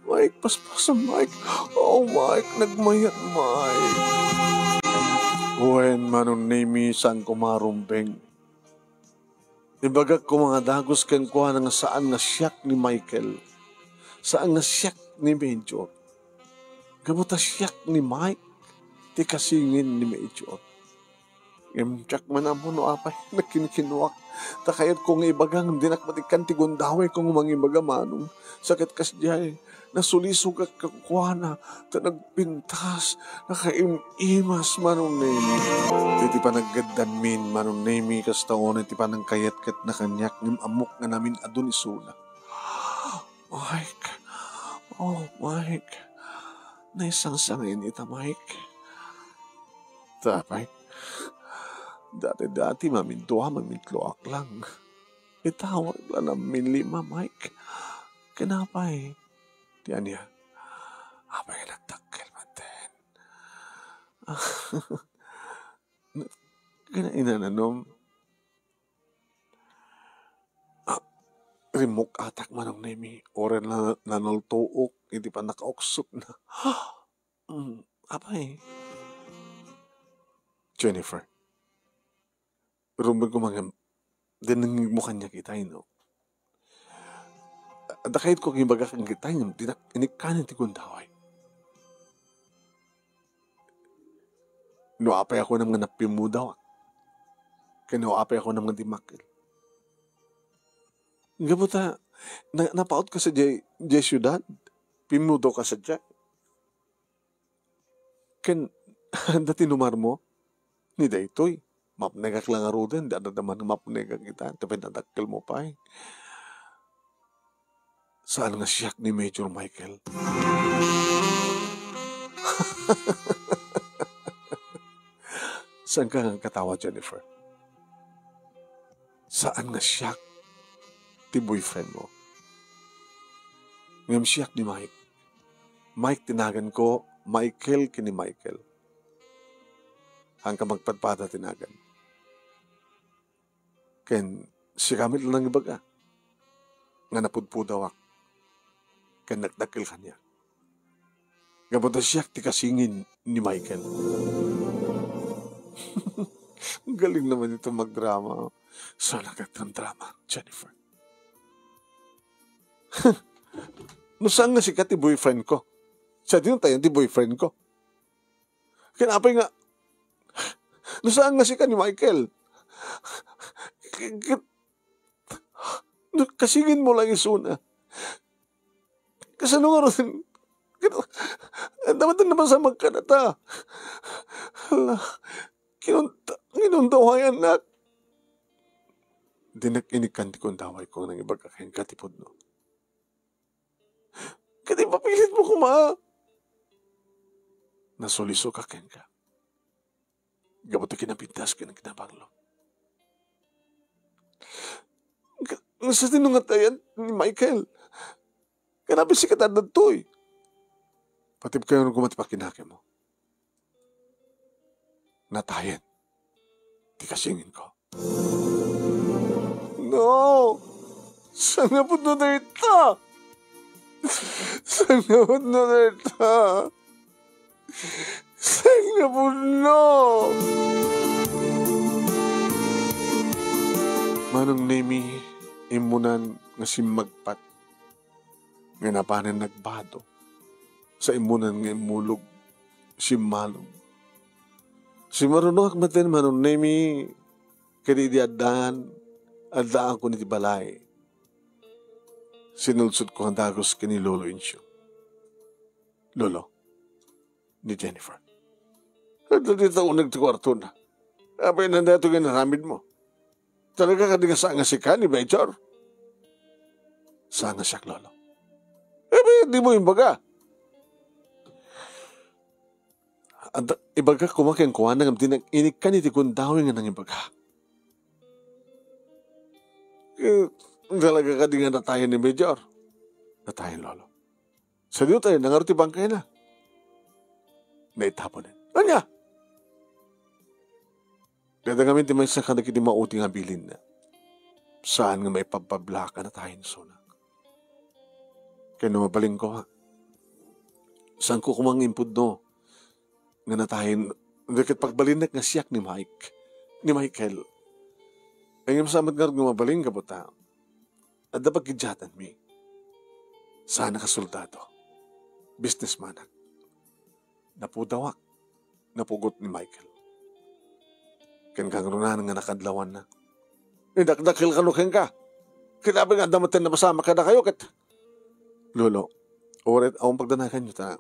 Mike, paspasan, Mike. Oh, Mike. Nagmayat, Mike. When manon name saan kumarumbeng. Ibagag ko mga dagos ken kuha nga saan nga siyak ni Michael. Saan nga siyak ni Major. Gabuta siyak ni Mike. Ti kasingin ni Major. Imtsak man ang puno apay na kinikinuwak. Takayat kong ibagang dinakmatikan ti gundaway kong mangibaga manong. Sakit kasjay. Nasulisog at kakuana. Ta nagpintas. Nakaimas manong name. Iti pa naggadan min manong name. Kas taon iti pa nang kayat kat na kanyak. Ngim amok nga namin adun isula. Mike. Oh, Mike. Naisang-sangin ita, Mike. Tapay. Dati-dati mamintuha, mamintloak lang. Itawag lang namin lima, Mike. Kenapa eh? Diyan niya. Apa yung nagtakil man din? Kinaina na nom. Rimok atak manong nemi. Oren na nanoltuok. Hindi pa nakauksok na. Apa eh? Jennifer. Rumag ko mga dinangig mo kanya kita, no? At kahit ko kibaga kang kita, inikanin ti kundaway. Nuapay ako ng mga napimudaw. Kinuapay ako ng mga dimakil. Gabuta, napaot ka sa Jay Ciudad. Pimudaw ka sa Jay. Dati numar mo, ni Daytoy. Mapnegak lang aro din. Dada naman mapnegak kita. Tapi nadakil mo pa eh. Saan nga siyak ni Major Michael? Saan ka nga katawa, Jennifer? Saan nga siyak ti boyfriend mo? Ngayon siyak ni Mike. Mike tinagan ko, Michael kini Michael. Hanggang magpadpada tinagan. Ken si kamit lang ng ibaga. Nga napudpudawak. Ken nagdakil kanya. Gabata siya ti kasingin ni Michael. Galing naman ito magdrama. Sana katang drama, Jennifer. Saan nga sikat ti boyfriend ko? Siya din tayo ti boyfriend ko. Kinapay nga, saan nga sikat ni Michael? Kasingin mo lang isuna. Kasano nga rin, dapat naman sa magkanata. Hala, kinundawayan na. Dinakinikan ti kundaway ko ng iba kakain katipod no. Kati papilit mo kuma. Nasuliso kakain ka. Gabuto kinapintas ka ng kinabanglo. Sa tinungatayan ni Michael. Kanabi si katadad to eh. Patip kayo nung kumatipakinake mo. Natayan. Di kasingin ko. No! Saan nga po na ito? Saan nga po na ito? Saan nga po no? Manong nemi imunan nga si magpat. nga napanan nagbado sa imunan nga imulog si malong. Si marunok matin manon nemi kadi di adaan ko ni balay. Sinulsod ko ang dagos kini Lolo Incio. Lolo, ni Jennifer. Ito dito unag ti kwarto na. Apay na dito ginaramid mo. Talaga ka di nga saan nga si ka ni Major? Saan nga siya, Lolo? Di mo yung baga. At ibaga kumakang kuha na nga inig ka ni ti kundawin nga nang ibaga. Talaga ka di nga natayan ni Major. Natayan, Lolo. Sa diyo tayo, nangaruti bangkay na. Naitapon din. Anya? Kaya ngamin ti may sa kanak iti mauti nga bilin na. Saan nga may pabablaka na tayo ni Sonak? Kaya numabaling ko ha. Saan ko kumang impud no? Nga na tayo, dikit pagbalinak nga siyak ni Mike. Ni Michael. Ay nga masamad nga gumabaling ka po tao. At dapat kidyatan mi. Sana ka soldado. Businessman. Napudawak. Napugot ni Michael. Kan kang runahan nga nakadlawan na. Dakdakil kanukin ka. Kinabi nga damatin na masama ka na kayo. Lolo, oret awang pagdanakan nyo ta.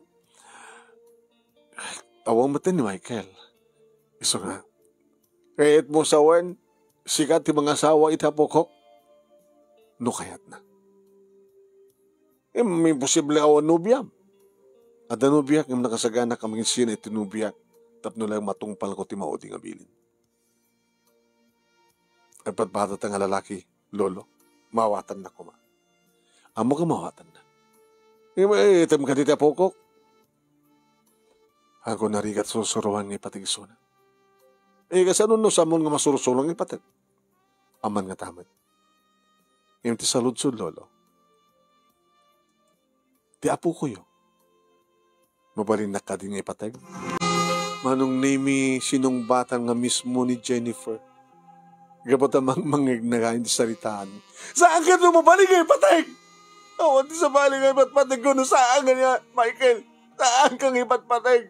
Awang matin ni Michael. Iso nga. Kahit mo sawan, sikat ti mga asawa itapokok. No kayat na. May posible awan nubyam. Ada nubiyak yung nakasagana kaming sina iti nubiyak. Tapno lang matungpal ko ti maudi nga bilin. Ay patbata nga lalaki, Lolo, mawatan na ko ma. Amo ka mawatan na. Itam ka dito pokok. Ako narigat susuruhan ni patigisuna. Kasanon no samon nga masurusulong ni patit. Aman nga tamat. Ngayon ti saludsud, Lolo. Ti apo ko yun. Mabalin na ka din nga ipatay. Manong name sinong batan nga mismo ni Jennifer. Gabot amang mangignagain di saritaan. Saan ka mabalin nga ipatay? Awan di sa bali nga ipatpatay ko no saan nga niya, Michael. Saan kang ipatpatay?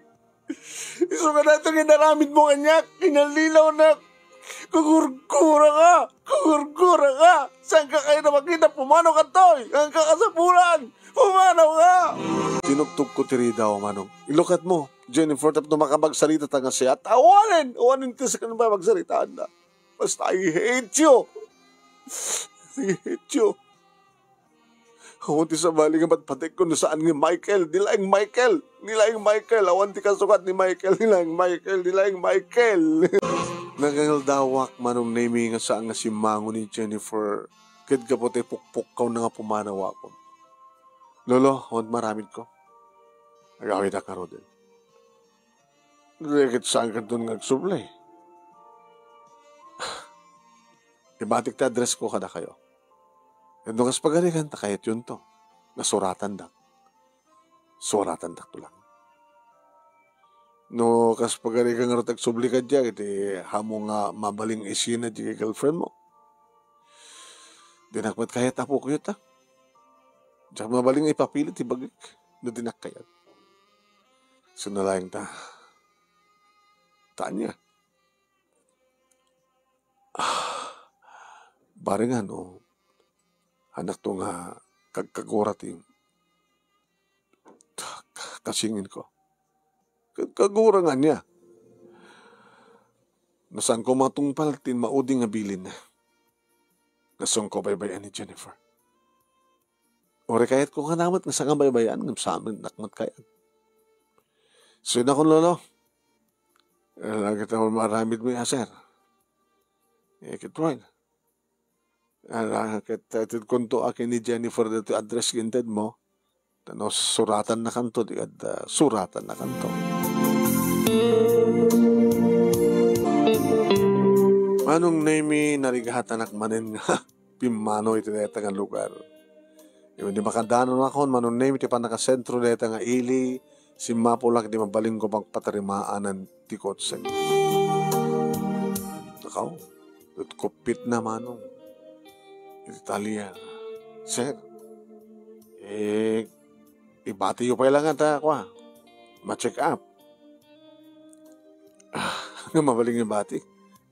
Iso ka na itong inaramid mo kanyak. Inalilaw na. Kugurgura ka. Saan ka kayo na makita? Pumanaw ka toy. Ang kakasapulan. Pumanaw ka. Tinugtog ko tiri daw, Manong. Ilukat mo, Jennifer, tapos makapagsalita tanga siya. At awanin ti sa kanong ba magsalitaan na. Basta I hate you. I hate you. Awan ti sa bali nga patpatik ko na saan nga Michael. Nilaing Michael. Awan ti kasukat ni Michael. Nilaing Michael. Nagangaldawak manong name nga saan nga si Mango ni Jennifer. Kid ka po tayo pukpuk ka na nga pumanawa ko. Lolo, awan maramid ko. Agawin na ka ro din. Dikit saan ka doon nagsublay. Ibatik ta address ko kada kayo. Yung kas pagalikan, takayat yun to. Nasuratan dak. Suratan dak to lang. No, kas pagalikan nga rotak subli ka dyan, iti hamo nga mabaling isina di kay girlfriend mo. Dinakmat kayat apo ko yun ta. Diyak mabaling ipapilit, ibagik. No dinak kayat. Sunalayang ta. Tanya. Bari nga no, anak to nga kagkagurating kasingin ko. Kagurangan niya. Nasaan ko matungpal tin mauding nga bilin na. Nasong ko baybayan ni Jennifer. Ore kayat ko kanamat nga saan baybayan ng samin nakmat kayat. So na kong Lolo. Lagi tayo maramid mo yung aser. Kitwan. Katid kunto akin ni Jennifer dito address ginted mo. Tano suratan na kanto. Suratan na kanto. Manong name narigahatan akmanin nga pimano iti deta nga lugar. Yung di makadanon ako, manong name iti pa nakasentro deta nga ili, si Mapulak di mabaling ko pagpatarimaanan ti kotseng. Nakaw, kupit na manong. Italia. Sir, Eh, ibati yung pa lang ata ako ma-check up. Nga mabaling yung bati.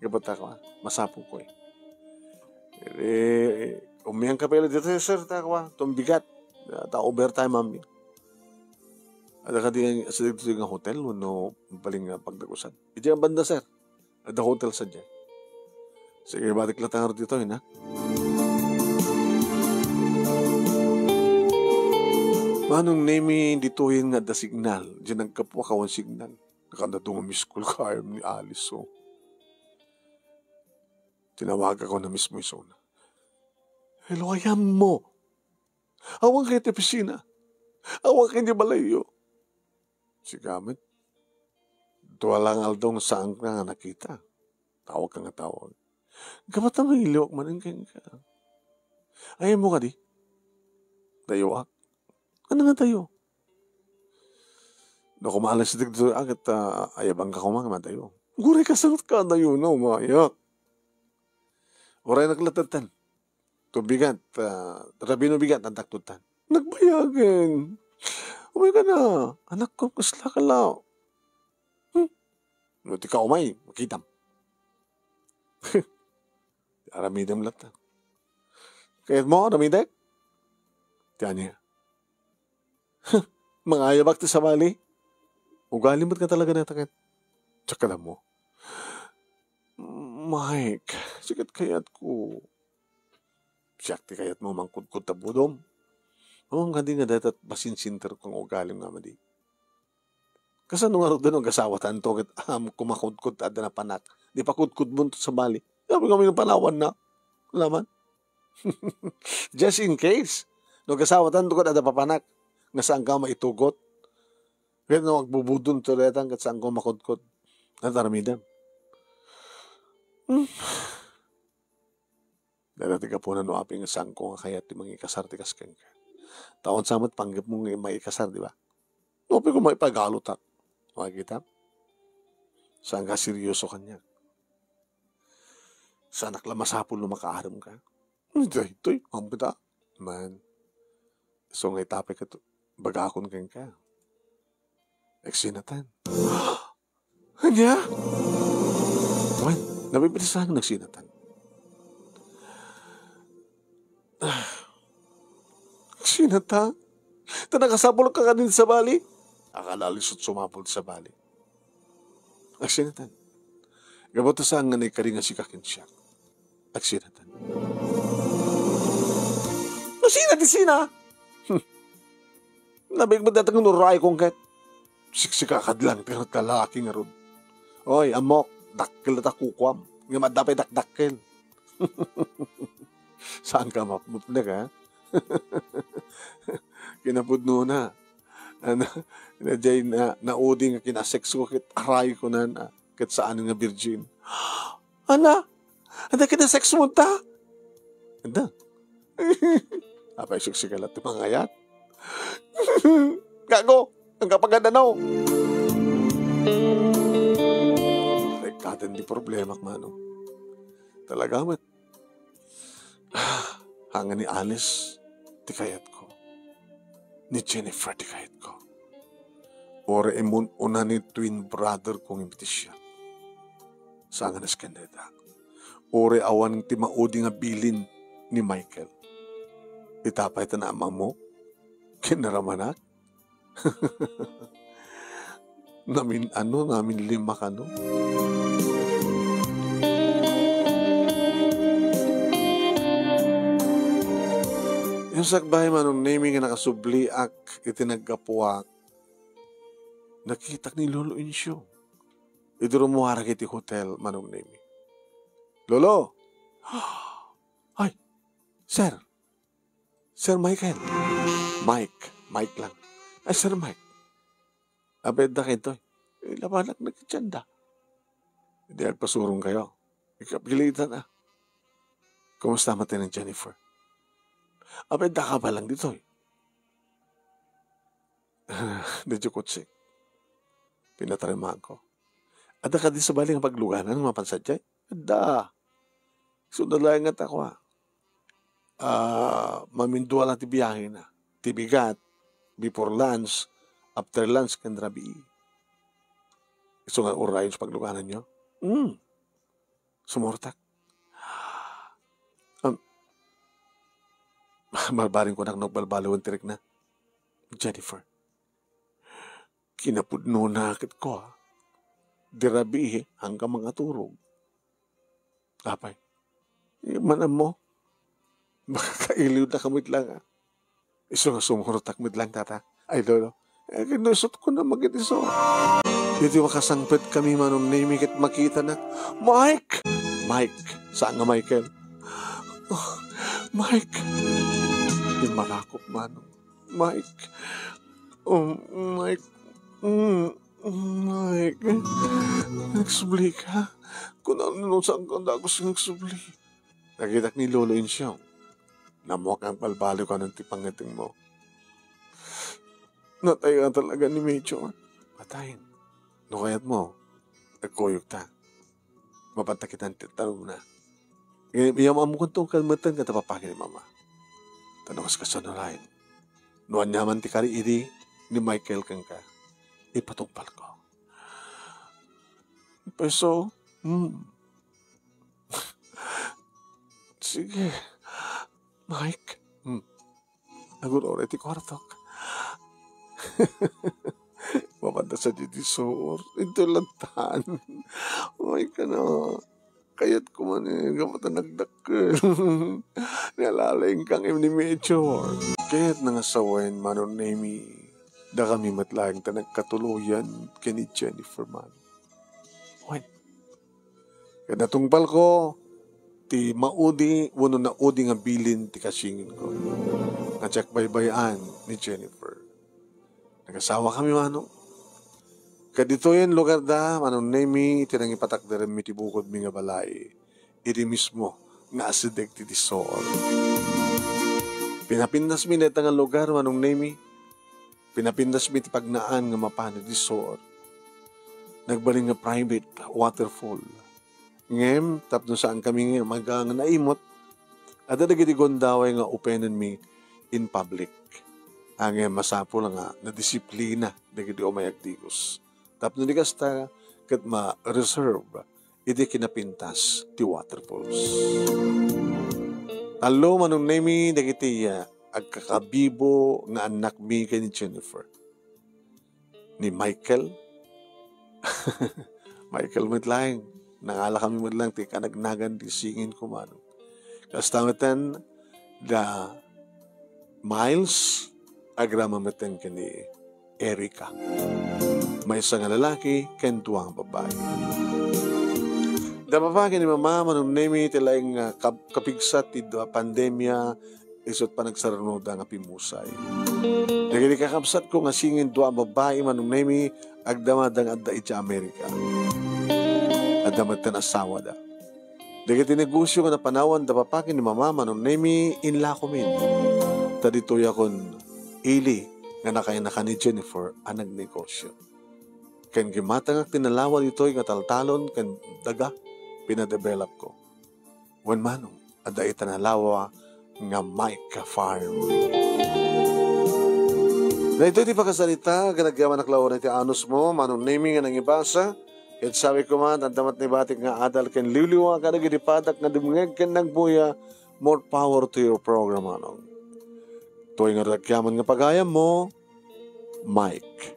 Gabat ako masapo ko umiyang ka pala dito sir takwa. Itong bigat. Overtime mami. Ada ka din sa dito nga hotel no baling nga pagdagusan. Iti ang banda sir. Ada hotel sa dyan. Sige, batik lang dito na. Manong name dituhin nga da signal. Diyan nagkapwa kawan signal. Nakadadong miss call ka ni Alice. So. Tinawag ako na mismo yung na. Hello, ayam mo. Awang kayo ti pisina. Awang kayo di balayo. Si Gamit. Tuwa lang aldong saan ka nga nakita. Tawag ka nga tawag. Gamat na may iliwak manin ka. Ayam mo ka di. Dayo ak. Ano nga tayo? No, kumalas dito agad ayabang ka kumang matayo. Guri ka sanot ka na yun na umayak. Oray naglatatan. Tubigat, rabino bigat ang taktutan. Nagbayagan. Umay ka na. Anak ko, kasla ka lao. No, di ka umay, makitam. Aramidam latan. Kaya't mo, aramidek? Tiyan niya. Mga ayabak ti sa bali. Ugali mo't ka talaga na takit. Tsaka na mo. Mike, sikat kayat ko. Siyak ti kayat mo mangkudkod ta budom. Oo, nga di nga datat basin-sinter kong ugalim nga madi. Kasano nga rin doon ang gasawatan to kumakudkod at na panak. Di pa kudkod mo sa bali. Sabi kami ng panawan na. Laman. Just in case. No gasawatan to at na papanak. Nga saan ka maitugot. Kaya na magbubudon to letan kat saan ko makudkod. At aramidan. Dati ka po na noaping saan ko nga kaya ti mga ikasar ti kasken ka. Taon samat panggap mong may ikasar, di ba? Nopi ko may pagalutak. Makikita? Saan ka seryoso kanya? Saan akla masapul na makaaram ka? Ito'y, mampita. Man. So ngay tapay ka to. Bagakon kang ka. Nagsinatan. Kanya? Man, nabibilisan nagsinatan. Nagsinata? Nakasapul ka din sa bali? Akala lisot sumapul sa bali. Nagsinatan. Gaboto saan nga na ikaringa si kakin siya. Nagsinatan. Nasina di sina? Nabig mo datang nuray kong kat. Siksikakad lang, pero kalaki nga ron. Oy, amok, dakkel at akukwam. Nga madapay dakdakkel. Saan ka mapupna ka? Kinapudno na. Ano, jay nauding nga kinasex ko kit aray ko na kit saan nga virgin. Ana? Ano kinasex mo ta? Anda? Apay siksikalat ti mangayat. Gago! Ang kapagandanaw! Nagkatan di problema mano. Talaga mat. Hanga ni Alice, ti kayat ko. Ni Jennifer, ti kayat ko. Ore imun una ni twin brother kong impetisya. Sanga nas kandida. Ore awan ti maudi nga bilin ni Michael. Itapay ta na amang mo. Kinaramanak. namin 5 kano. Yung sakbahay manong naming nga nakasubli ak itinagkapuak. Nakita ni Lolo Insyo. Iduro mo harak iti hotel manong naming. Lolo! Ay! Sir! Sir Michael! Mike lang. Ay, Sir Mike. Abed na kayo. Labanak nagkitsanda. Hindi agpasurong kayo. Ikapilitan na. Kumusta matay ng Jennifer? Abed na ka ba lang dito? Medyo kutsik. Pinatarimaan ko. Ada ka di sa baling pagluganan ng mapansadyay? Ada. Sundalayan nga ako Mamindua lang ti biyahe na. tibigat, before lunch, after lunch, kan rabi. Iso nga orayon sa pagluganan nyo? Sumurtak. Balbarin ko nak balbalawan tirik na. Jennifer, kinapudno na akit ko. Dirabi hanggang mga turog. Apay, manam mo, makakailiw na kamit lang. Iso nga sumurtak mit lang tata. Ay lolo, kinusot ko na mag-itiso. Dito makasangpit kami manong naming makita na, Mike! Mike, saan nga Michael? Oh, Mike! Yung marakop manong. Mike. Oh, Mike. Mike. Nagsubli ka. Kung ano saan ka na ako siyang nagsubli. Nagitak ni Lolo Insyong. Namok ang palbalo ka ng tipangating mo. Natay ka talaga ni Major. Patayin. No kayat mo, nagkoyok ta. Mapantakitan tanong na. Iyamam mo kung itong kalmatan ka tapapakin ni Mama. Tanong ka sa narayan. Noan nyaman ti kari iri ni Michael kang ka. Ipatungpal ko. Peso, sige. Mike, nagulore ti kwartok. Mapanda sa didisor. Ito lantan. Ay ka na. Kayat ko man gamata nagdakkel. Nalalaing kang ni Major. Kaya't nangasawain manon nami. Da kami matlaing ta nagkatuluyan kini Jennifer man. Wen. Kada tungpal ko, ti maudi, wano na udi nga bilin ti kasingin ko. Nga baybayan ni Jennifer. Nagasawa kami manong. Kadito yan lugar da, manong nami, tinang ipatakdaran mi tibukod mi nga balay. Iri mismo, nga asideg ti disoor. Pinapindas mi na nga lugar, manong nami. Pinapindas mi ti pagnaan nga mapano disoor. Nagbaling nga private waterfall. Ngem, tapno saan kami nga magang naimot. At dagiti gondaway nga openan mi in public. Ang masapo lang nga, na disiplina, dagiti umayagdigos. Tapno di kasta, kat ma-reserve, iti kinapintas ti waterfalls. Alo, manong nami, dagiti agkakabibo nga anak mi kay ni Jennifer. Ni Michael. Michael Midlang. Nangala kami Midlang, ti kanagnagan, ti singin ko manong. Kastamatan, da Miles, agramamatan ka ni Erica. May isang lalaki, kentuang babae. Da babae ni Mama, manong nemi, tilaing kapigsat, ti pandemya, isot pa nagsaranuda nga pimusay. Dagiti kakabsat ko nga singin dua babae, manong nemi, agdamadang adda iti Amerika. Adamatan asawa da. Dagiti negosyo nga napanawan da papakin ni Mama, manong nemi, inlakomin. Taditoy akon ili nga nakainaka ni Jennifer ang nagnegosyo. Ken gimatang ang tinalawan ito'y nga taltalon ken daga pinadevelop ko. Wen manong adda itanalawa nga Mike Farm. Na ito di pagkasalita ganagyaman naklawan iti anus mo manong naming nga nangibasa. Ket sabi ko man ang damat ni batik nga adal ken liwliwa kadagiti patak nga dumungeg ken nagbuya. More power to your program anong. Tuwing nga nagyaman nga pagayam mo, Mike.